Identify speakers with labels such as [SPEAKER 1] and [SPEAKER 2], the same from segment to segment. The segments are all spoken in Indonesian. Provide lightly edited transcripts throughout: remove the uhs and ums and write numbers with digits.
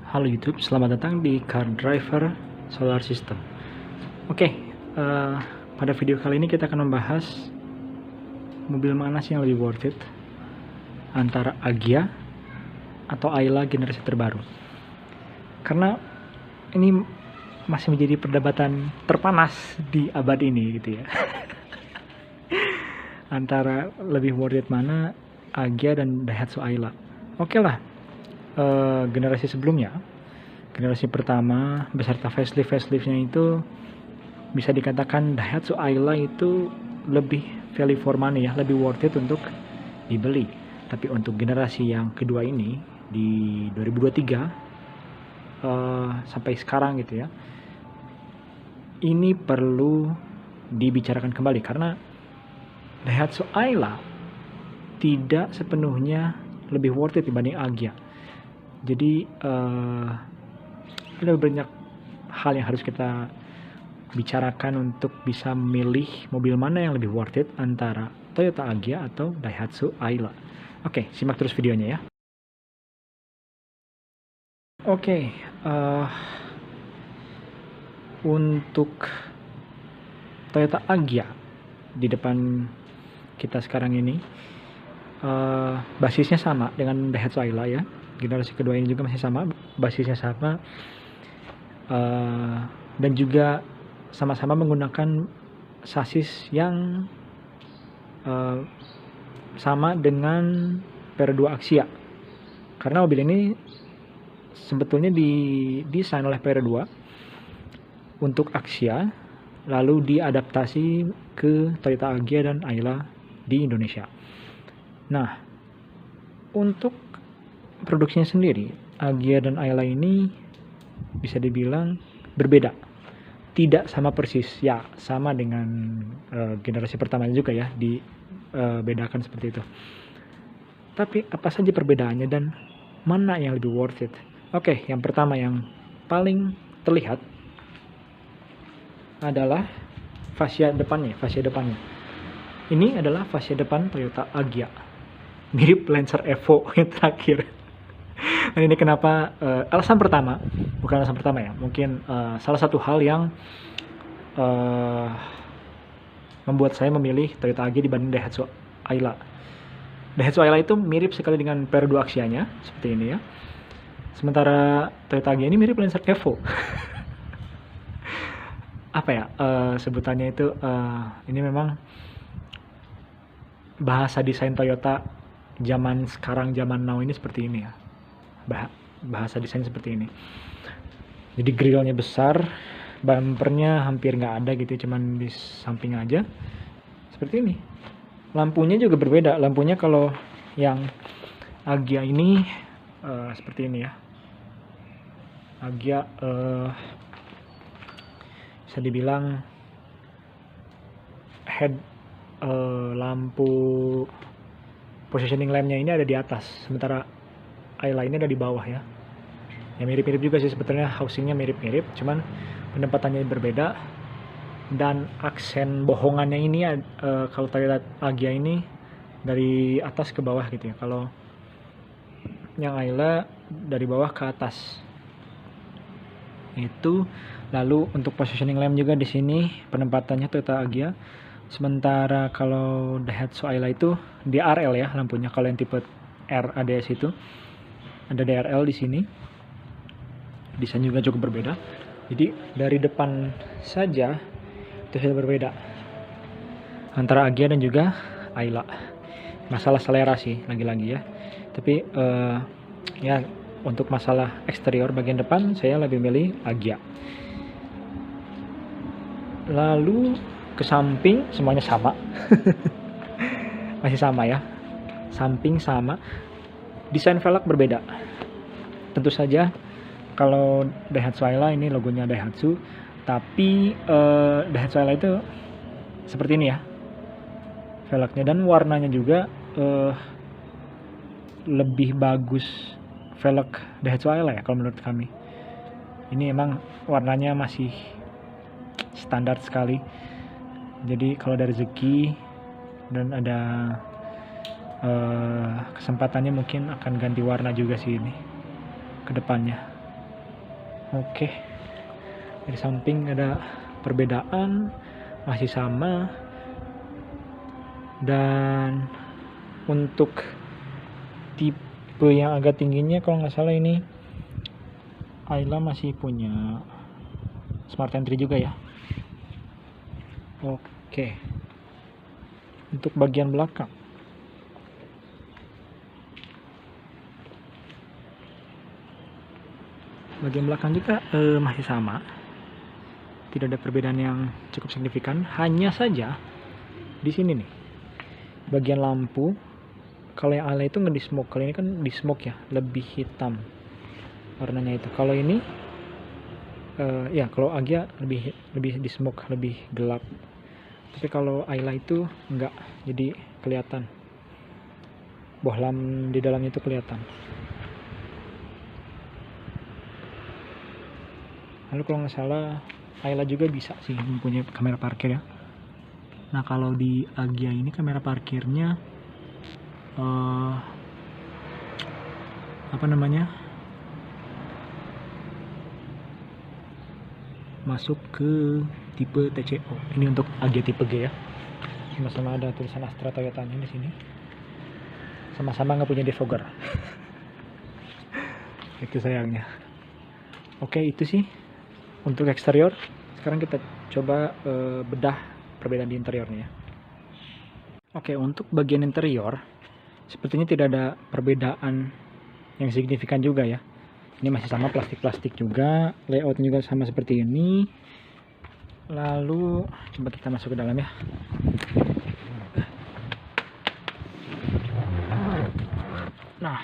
[SPEAKER 1] Halo YouTube, selamat datang di Car Driver Solar System. Oke, pada video kali ini kita akan membahas mobil mana sih yang lebih worth it, antara Agya atau Ayla generasi terbaru. Karena ini masih menjadi perdebatan terpanas di abad ini gitu ya. Antara lebih worth it mana, Agya dan Daihatsu Ayla. Oke lah, generasi sebelumnya, generasi pertama beserta faceliftnya itu bisa dikatakan Daihatsu Ayla itu lebih value for money ya, lebih worth it untuk dibeli. Tapi untuk generasi yang kedua ini di 2023 sampai sekarang gitu ya, ini perlu dibicarakan kembali karena Daihatsu Ayla tidak sepenuhnya lebih worth it dibanding Agya. Jadi ada banyak hal yang harus kita bicarakan untuk bisa memilih mobil mana yang lebih worth it antara Toyota Agya atau Daihatsu Ayla. Oke, simak terus videonya ya. Oke, untuk Toyota Agya di depan kita sekarang ini, basisnya sama dengan Daihatsu Ayla ya. Generasi kedua ini juga masih sama, basisnya sama, dan juga sama-sama menggunakan sasis yang sama dengan PR2 Axia. Karena mobil ini sebetulnya didesain oleh PR2 untuk Axia, lalu diadaptasi ke Toyota Agya dan Ayla di Indonesia. Nah, untuk produksinya sendiri, Agya dan Ayla ini bisa dibilang berbeda, tidak sama persis ya, sama dengan generasi pertama juga ya, dibedakan seperti itu. Tapi apa saja perbedaannya dan mana yang lebih worth it? Oke, yang pertama yang paling terlihat adalah fascia depannya. Ini adalah fascia depan Toyota Agya, mirip Lancer Evo yang terakhir. Dan ini kenapa, alasan pertama, bukan alasan pertama ya, mungkin salah satu hal yang membuat saya memilih Toyota Agya dibanding Daihatsu Ayla. Daihatsu Ayla itu mirip sekali dengan PR2 Axianya, seperti ini ya. Sementara Toyota Agya ini mirip Lancer Evo. Apa ya, sebutannya itu, ini memang bahasa desain Toyota zaman sekarang, zaman now ini seperti ini ya. Bahasa desain seperti ini. Jadi grillnya besar, bumpernya hampir nggak ada gitu, cuman di samping aja seperti ini. Lampunya juga berbeda. Lampunya kalau yang Agya ini seperti ini ya. Agya bisa dibilang head lampu positioning lampnya ini ada di atas, sementara Ayla ini ada di bawah ya. Ya mirip-mirip juga sih sebetulnya, housingnya mirip-mirip, cuman penempatannya berbeda. Dan aksen bohongannya ini kalau Toyota Agya ini dari atas ke bawah gitu ya. Kalau yang Ayla dari bawah ke atas. Itu lalu untuk positioning lamp juga di sini penempatannya Toyota Agya. Sementara kalau Daihatsu Ayla itu DRL ya lampunya. Kalau yang tipe R ADS itu ada DRL di sini. Desain juga cukup berbeda. Jadi dari depan saja itu sudah berbeda antara Agya dan juga Ayla. Masalah selera sih lagi-lagi ya. Tapi ya untuk masalah eksterior bagian depan saya lebih milih Agya. Lalu ke samping semuanya sama. Masih sama ya. Samping sama. Desain velg berbeda. Tentu saja kalau Daihatsu Ayla ini logonya Daihatsu, tapi Daihatsu Ayla itu seperti ini ya velgnya, dan warnanya juga lebih bagus velg Daihatsu Ayla ya kalau menurut kami. Ini emang warnanya masih standar sekali. Jadi kalau dari rezeki dan ada kesempatannya mungkin akan ganti warna juga sih ini ke depannya. Oke, dari samping ada perbedaan, masih sama. Dan untuk tipe yang agak tingginya kalau nggak salah ini Ayla masih punya smart entry juga ya. Oke, untuk bagian belakang juga masih sama, tidak ada perbedaan yang cukup signifikan. Hanya saja di sini nih bagian lampu, kalau yang Ayla itu nggak di smoke, kalau ini kan di smoke ya, lebih hitam warnanya itu. Kalau ini ya kalau Agia lebih di smoke, lebih gelap. Tapi kalau Ayla itu enggak, jadi kelihatan bohlam di dalamnya itu kelihatan. Lalu kalau nggak salah Ayla juga bisa sih mempunyai kamera parkir ya. Nah kalau di Agia ini kamera parkirnya masuk ke tipe TCO. Ini untuk Agia tipe G ya. Sama-sama ada tulisan Astra Toyotanya di sini. Sama-sama nggak punya defogger. Itu sayangnya. Oke, itu sih untuk eksterior. Sekarang kita coba bedah perbedaan di interiornya. Oke, untuk bagian interior sepertinya tidak ada perbedaan yang signifikan juga ya. Ini masih sama, plastik-plastik juga, layoutnya juga sama seperti ini. Lalu coba kita masuk ke dalam ya. Nah,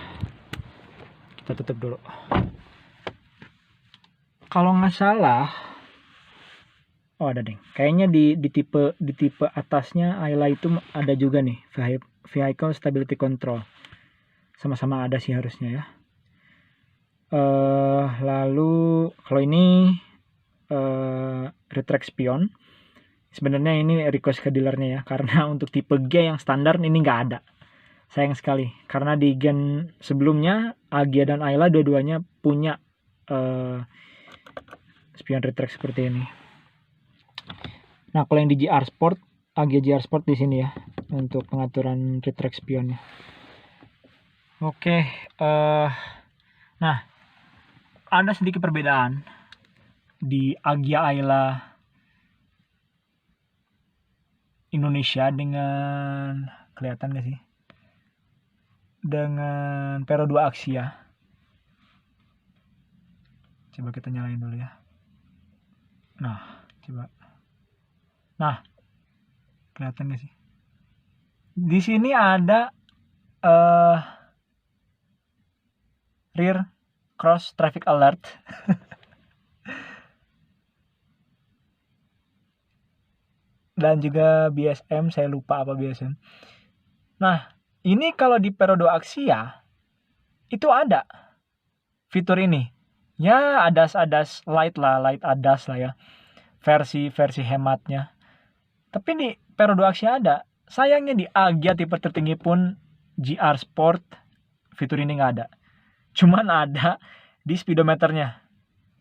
[SPEAKER 1] kita tutup dulu. Kalau nggak salah, oh ada deh. Kayaknya di tipe atasnya Ayla itu ada juga nih vehicle stability control. Sama-sama ada sih harusnya ya. Lalu kalau ini retract spion. Sebenarnya ini request ke dealernya ya, karena untuk tipe G yang standar ini nggak ada. Sayang sekali, karena di gen sebelumnya Agia dan Ayla dua-duanya punya spion retract seperti ini. Nah kalau yang di GR Sport, Agia GR Sport di sini ya untuk pengaturan retract spionnya. Oke, nah ada sedikit perbedaan di Agia Ayla Indonesia dengan, kelihatan gak sih, dengan Pero 2 Axia. Coba kita nyalain dulu ya. Nah coba, nah kelihatan gak sih, di sini ada rear cross traffic alert. Dan juga BSM, saya lupa apa BSM. Nah ini kalau di Pero 2 Axia itu ada fitur ini ya, ADAS light ADAS lah ya, versi hematnya. Tapi di Pero 2 Axia ada. Sayangnya di Agia tipe tertinggi pun GR Sport fitur ini nggak ada. Cuman ada di speedometernya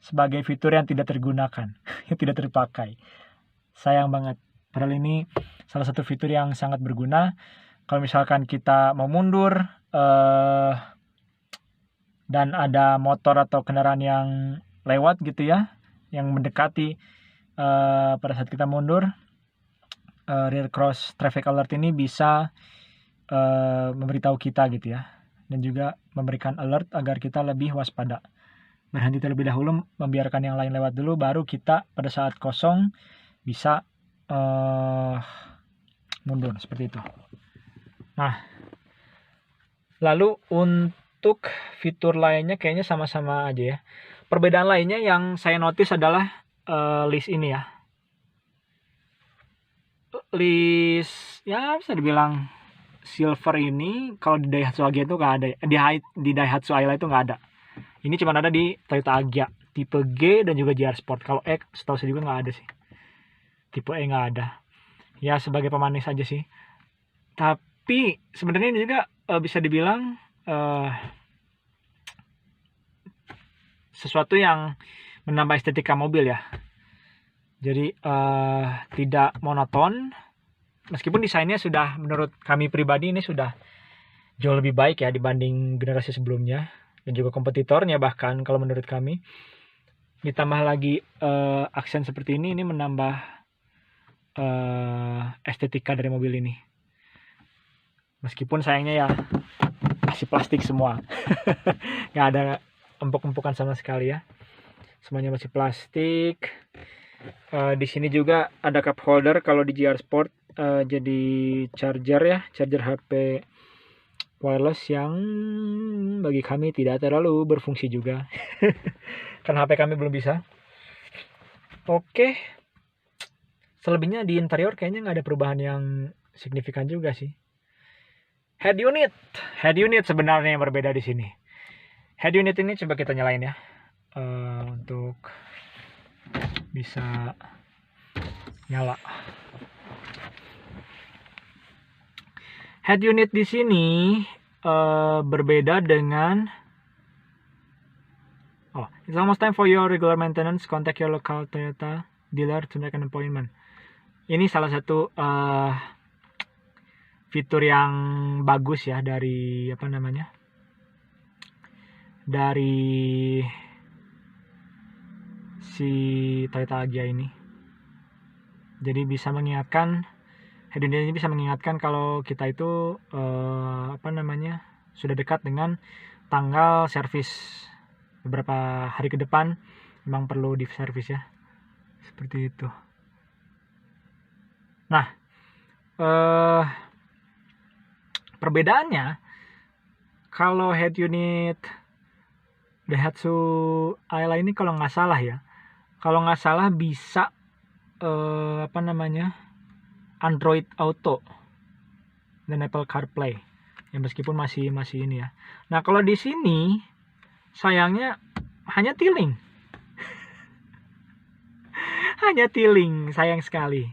[SPEAKER 1] sebagai fitur yang tidak tergunakan, yang tidak terpakai. Sayang banget. Padahal ini salah satu fitur yang sangat berguna. Kalau misalkan kita mau mundur dan ada motor atau kendaraan yang lewat gitu ya, yang mendekati pada saat kita mundur, rear cross traffic alert ini bisa memberitahu kita gitu ya, dan juga memberikan alert agar kita lebih waspada, berhenti terlebih dahulu, membiarkan yang lain lewat dulu, baru kita pada saat kosong bisa mundur seperti itu. Nah lalu untuk fitur lainnya kayaknya sama-sama aja ya. Perbedaan lainnya yang saya notice adalah list ini ya, list ya bisa dibilang silver ini. Kalau di Daihatsu Agia itu nggak ada, di Daihatsu Ayla itu nggak ada. Ini cuma ada di Toyota Agia tipe G dan juga GR Sport. Kalau E setahu saya juga nggak ada sih, tipe E nggak ada ya, sebagai pemanis aja sih. Tapi sebenarnya ini juga bisa dibilang sesuatu yang menambah estetika mobil ya. Jadi tidak monoton, meskipun desainnya sudah menurut kami pribadi ini sudah jauh lebih baik ya dibanding generasi sebelumnya dan juga kompetitornya, bahkan kalau menurut kami. Ditambah lagi aksen seperti ini menambah estetika dari mobil ini. Meskipun sayangnya ya masih plastik semua. Nggak ada empuk-empukan sama sekali ya. Semuanya masih plastik. Di sini juga ada cup holder kalau di GR Sport, jadi charger ya, charger HP wireless yang bagi kami tidak terlalu berfungsi juga. Karena HP kami belum bisa. Oke. Selebihnya di interior kayaknya nggak ada perubahan yang signifikan juga sih. Head unit sebenarnya yang berbeda di sini. Head unit ini coba kita nyalain ya, untuk bisa nyala. Head unit di sini berbeda dengan it's almost time for your regular maintenance. Contact your local Toyota dealer to make an appointment. Ini salah satu fitur yang bagus ya dari dari si Toyota Agya ini. Jadi bisa mengingatkan, head unit ini bisa mengingatkan kalau kita itu sudah dekat dengan tanggal servis beberapa hari ke depan, memang perlu di servis ya, seperti itu. Nah, perbedaannya kalau head unit Daihatsu Ayla ini kalau nggak salah bisa Android Auto dan Apple CarPlay ya, meskipun masih ini ya. Nah kalau di sini sayangnya hanya tiling sayang sekali.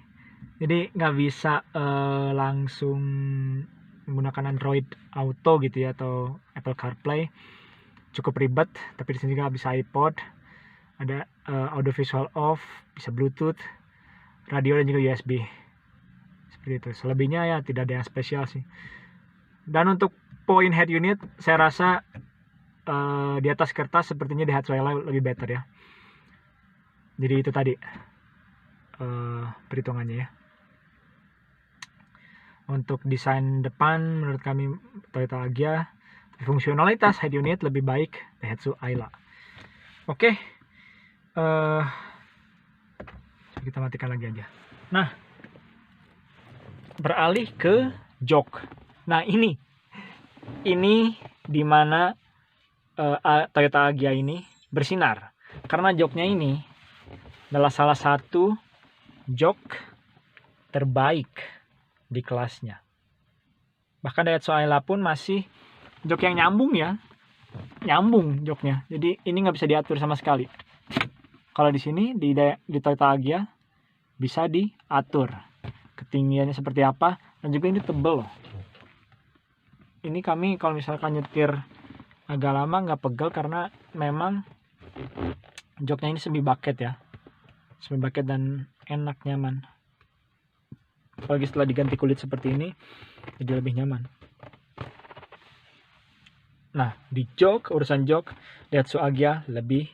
[SPEAKER 1] Jadi nggak bisa langsung menggunakan Android Auto gitu ya, atau Apple CarPlay. Cukup ribet. Tapi di sini juga bisa iPod, ada audio visual off, bisa Bluetooth, radio dan juga USB. Seperti itu. Selebihnya ya tidak ada yang spesial sih. Dan untuk poin head unit, saya rasa di atas kertas sepertinya Daihatsu Ayla lebih better ya. Jadi itu tadi perhitungannya ya. Untuk desain depan menurut kami Toyota Agya, fungsionalitas head unit lebih baik Daihatsu Ayla. Oke, kita matikan lagi aja. Nah, beralih ke jok. Nah ini dimana Toyota Agya ini bersinar karena joknya ini adalah salah satu jok terbaik di kelasnya. Bahkan Daihatsu Ayla pun masih jok yang nyambung joknya. Jadi ini nggak bisa diatur sama sekali. Kalau di sini di Toyota Agya bisa diatur ketinggiannya seperti apa, dan juga ini tebel loh. Ini kami kalau misalkan nyetir agak lama nggak pegel karena memang joknya ini semi bucket ya, semi bucket dan enak, nyaman. Apalagi setelah diganti kulit seperti ini jadi lebih nyaman. Nah di urusan jok Daihatsu Agya lebih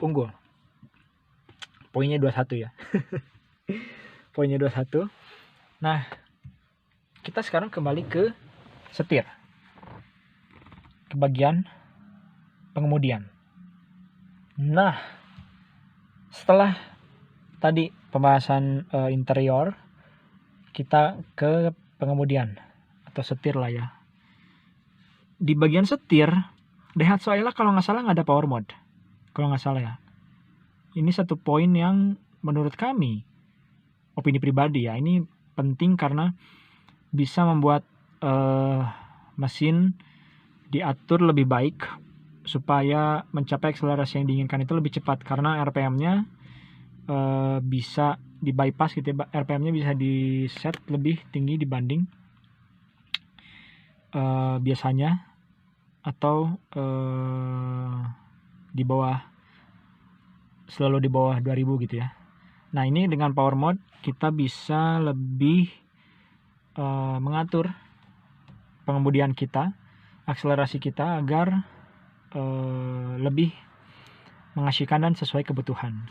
[SPEAKER 1] unggul. Poinnya 21 ya. Poinnya 21. Nah kita sekarang kembali ke setir, ke bagian pengemudian. Nah setelah tadi pembahasan interior, kita ke pengemudian atau setir lah ya. Di bagian setir Daihatsu Ayla kalau nggak salah nggak ada power mode, kalau nggak salah ya. Ini satu poin yang menurut kami, opini pribadi ya, ini penting karena bisa membuat mesin diatur lebih baik supaya mencapai akselerasi yang diinginkan itu lebih cepat, karena RPM-nya bisa di bypass gitu ya. RPM-nya bisa di set lebih tinggi dibanding biasanya, atau di bawah selalu di bawah 2000 gitu ya. Nah, ini dengan power mode kita bisa lebih mengatur pengemudian kita, akselerasi kita agar lebih mengasyikan dan sesuai kebutuhan.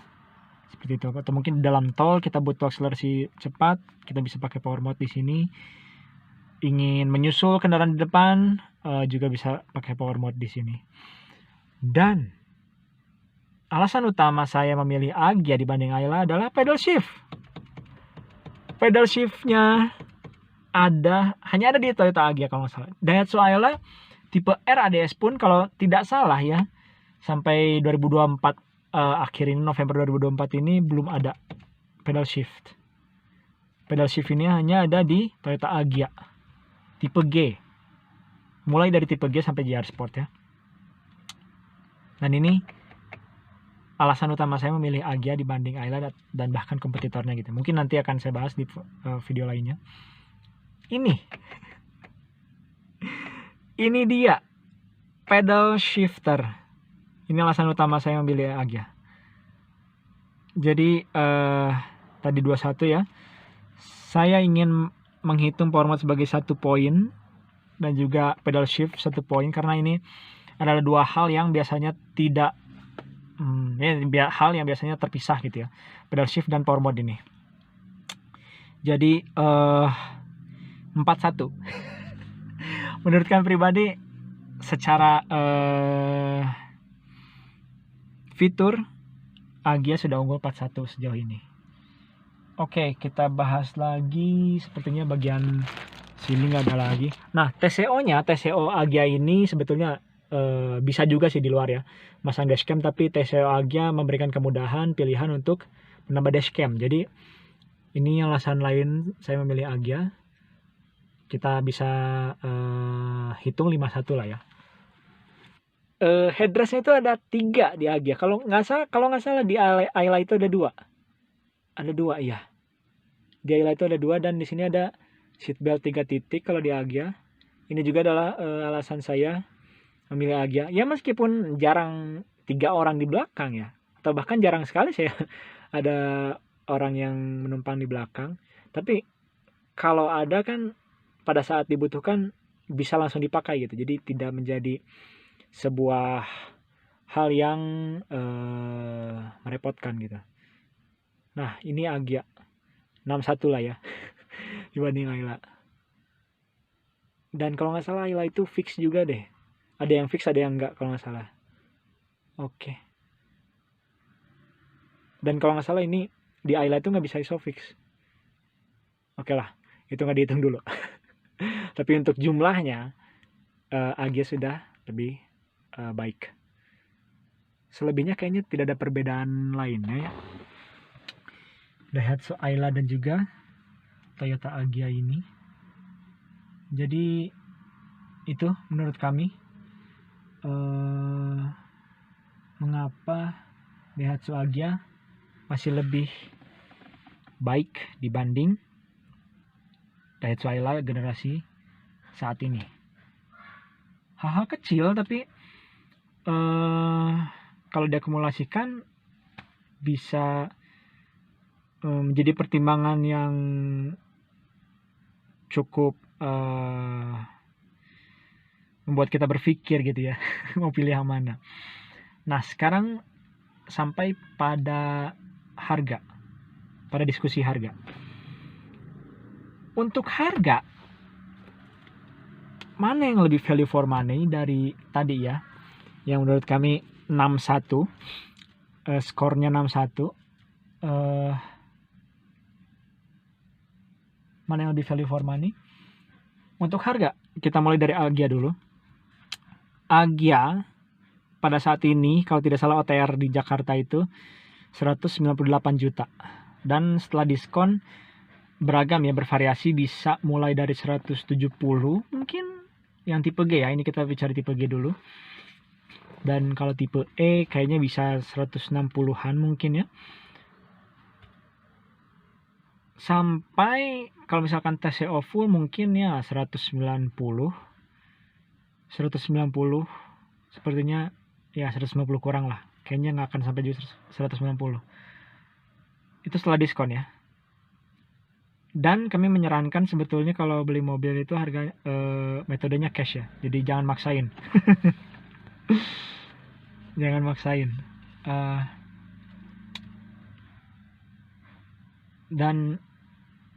[SPEAKER 1] Seperti itu. Atau mungkin dalam tol kita butuh akselerasi cepat, kita bisa pakai power mode di sini. Ingin menyusul kendaraan di depan, juga bisa pakai power mode di sini. Dan alasan utama saya memilih Agya dibanding Ayla adalah pedal shift. Pedal shiftnya hanya ada di Toyota Agya kalau nggak salah. Daihatsu Ayla tipe R ADS pun kalau tidak salah ya, sampai 2024 akhir ini, November 2024 ini belum ada pedal shift. Pedal shift ini hanya ada di Toyota Agya tipe G. Mulai dari tipe G sampai GR Sport ya. Dan ini alasan utama saya memilih Agya dibanding Ayla dan bahkan kompetitornya gitu. Mungkin nanti akan saya bahas di video lainnya. Ini dia pedal shifter. Ini alasan utama saya memilih Agya. Jadi tadi 21 ya. Saya ingin menghitung power mode sebagai 1 poin dan juga pedal shift 1 poin karena ini adalah dua hal yang biasanya tidak hal yang biasanya terpisah gitu ya. Pedal shift dan power mode ini. Jadi 41. Menurut kami pribadi secara fitur Agya sudah unggul 41 sejauh ini. Oke, kita bahas lagi. Sepertinya bagian sini nggak ada lagi. Nah, TCO Agya ini sebetulnya bisa juga sih di luar ya, masang dashcam, tapi TCO Agya memberikan kemudahan pilihan untuk menambah dashcam. Jadi ini alasan lain saya memilih Agya. Kita bisa hitung 51 lah ya. Headrestnya itu ada 3 di Agya. Kalau nggak salah di Ayla itu ada 2. Ada 2 ya. Di Ayla itu ada 2 dan di sini ada seatbelt 3 titik kalau di Agya. Ini juga adalah alasan saya memilih Agya. Ya meskipun jarang 3 orang di belakang ya, atau bahkan jarang sekali saya ada orang yang menumpang di belakang. Tapi kalau ada kan pada saat dibutuhkan bisa langsung dipakai gitu. Jadi tidak menjadi sebuah hal yang merepotkan gitu. Nah, ini Agya 61 lah ya dibanding Ayla. Dan kalau nggak salah Ayla itu fix juga deh. Ada yang fix, ada yang enggak kalau nggak salah. Oke. Dan kalau nggak salah ini di Ayla itu nggak bisa isofix. Oke lah, itu nggak dihitung dulu. Tapi untuk jumlahnya Agya sudah lebih baik. Selebihnya kayaknya tidak ada perbedaan lainnya ya. Daihatsu Ayla dan juga Toyota Agya ini. Jadi itu menurut kami mengapa Daihatsu Agya masih lebih baik dibanding Daihatsu Ayla generasi saat ini. Hal-hal kecil tapi kalau diakumulasikan bisa menjadi pertimbangan yang cukup membuat kita berpikir gitu ya mau pilih yang mana. Nah, sekarang sampai pada harga, pada diskusi harga. Untuk harga, mana yang lebih value for money dari tadi ya, yang menurut kami 61, skornya 61, mana yang lebih value for money? Untuk harga, kita mulai dari Agya dulu. Agya pada saat ini kalau tidak salah OTR di Jakarta itu 198 juta. Dan setelah diskon beragam ya, bervariasi, bisa mulai dari 170 mungkin yang tipe G ya. Ini kita bicara tipe G dulu. Dan kalau tipe E kayaknya bisa 160-an mungkin ya. Sampai kalau misalkan TCO full mungkin ya 190 sepertinya ya 190 kurang lah kayaknya nggak akan sampai 190. Itu setelah diskon ya. Dan kami menyarankan sebetulnya kalau beli mobil itu harga metodenya cash ya. Jadi jangan maksain. Jangan maksain. Dan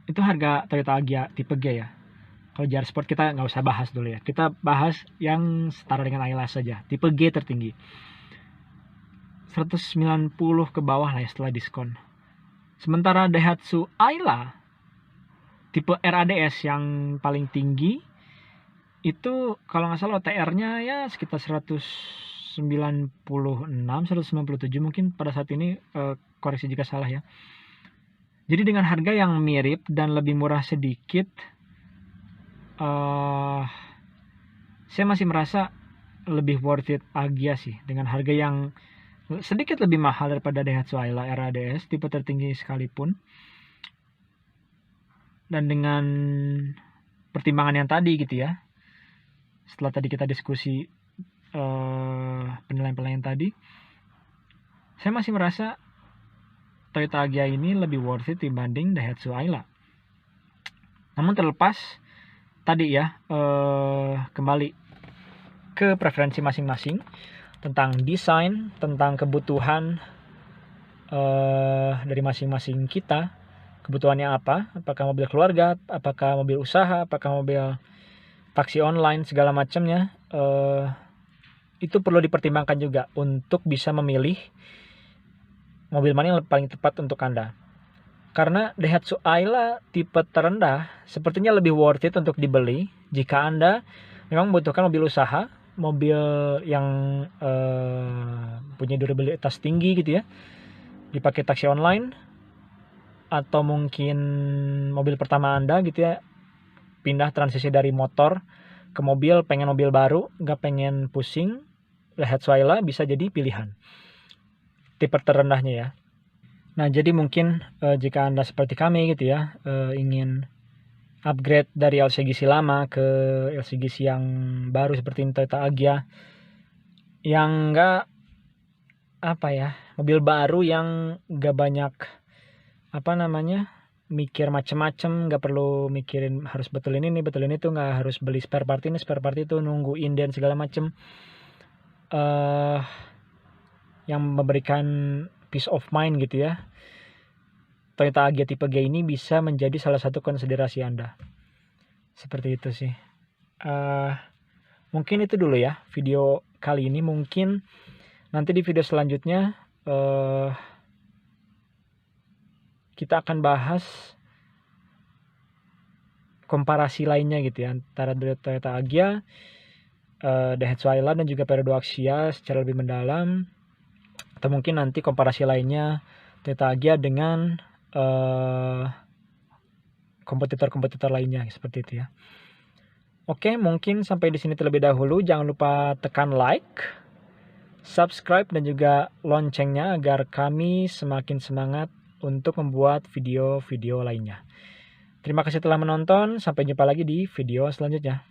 [SPEAKER 1] itu harga Toyota Agya tipe G ya. Kalau JR Sport kita nggak usah bahas dulu ya. Kita bahas yang setara dengan Ayla saja. Tipe G tertinggi. 190 ke bawah lah ya setelah diskon. Sementara Daihatsu Ayla tipe RADS yang paling tinggi itu kalau nggak salah OTR-nya ya sekitar 196, 197 mungkin pada saat ini, koreksi jika salah ya. Jadi dengan harga yang mirip dan lebih murah sedikit, saya masih merasa lebih worth it Agya sih dengan harga yang sedikit lebih mahal daripada Daihatsu Ayla RADS tipe tertinggi sekalipun. Dan dengan pertimbangan yang tadi gitu ya, setelah tadi kita diskusi penilaian-penilaian tadi, saya masih merasa Toyota Agya ini lebih worth it dibanding Daihatsu Ayla. Namun terlepas tadi ya, kembali ke preferensi masing-masing tentang desain, tentang kebutuhan dari masing-masing kita. Kebutuhannya apa? Apakah mobil keluarga, apakah mobil usaha, apakah mobil taksi online, segala macamnya. Itu perlu dipertimbangkan juga untuk bisa memilih mobil mana yang paling tepat untuk Anda. Karena Daihatsu Ayla tipe terendah sepertinya lebih worth it untuk dibeli jika Anda memang membutuhkan mobil usaha, mobil yang punya durabilitas tinggi gitu ya, dipakai taksi online, atau mungkin mobil pertama Anda gitu ya, pindah transisi dari motor ke mobil, pengen mobil baru, nggak pengen pusing, Daihatsu Ayla bisa jadi pilihan tipe terendahnya ya. Nah jadi mungkin jika Anda seperti kami gitu ya, ingin upgrade dari LCGC lama ke LCGC yang baru seperti Toyota Agya, yang nggak mobil baru yang nggak banyak mikir macem-macem, nggak perlu mikirin harus betul ini betul ini tuh, nggak harus beli spare part ini spare part itu, nunggu inden segala macem, yang memberikan peace of mind gitu ya. Toyota Agya tipe G ini bisa menjadi salah satu konsiderasi Anda. Seperti itu sih. Mungkin itu dulu ya video kali ini. Mungkin nanti di video selanjutnya kita akan bahas komparasi lainnya gitu ya antara Toyota Agya, Daihatsu Ayla dan juga Peredo Axia secara lebih mendalam, atau mungkin nanti komparasi lainnya Toyota Agya dengan kompetitor-kompetitor lainnya seperti itu ya. Oke, mungkin sampai di sini terlebih dahulu. Jangan lupa tekan like, subscribe dan juga loncengnya agar kami semakin semangat untuk membuat video-video lainnya. Terima kasih telah menonton. Sampai jumpa lagi di video selanjutnya.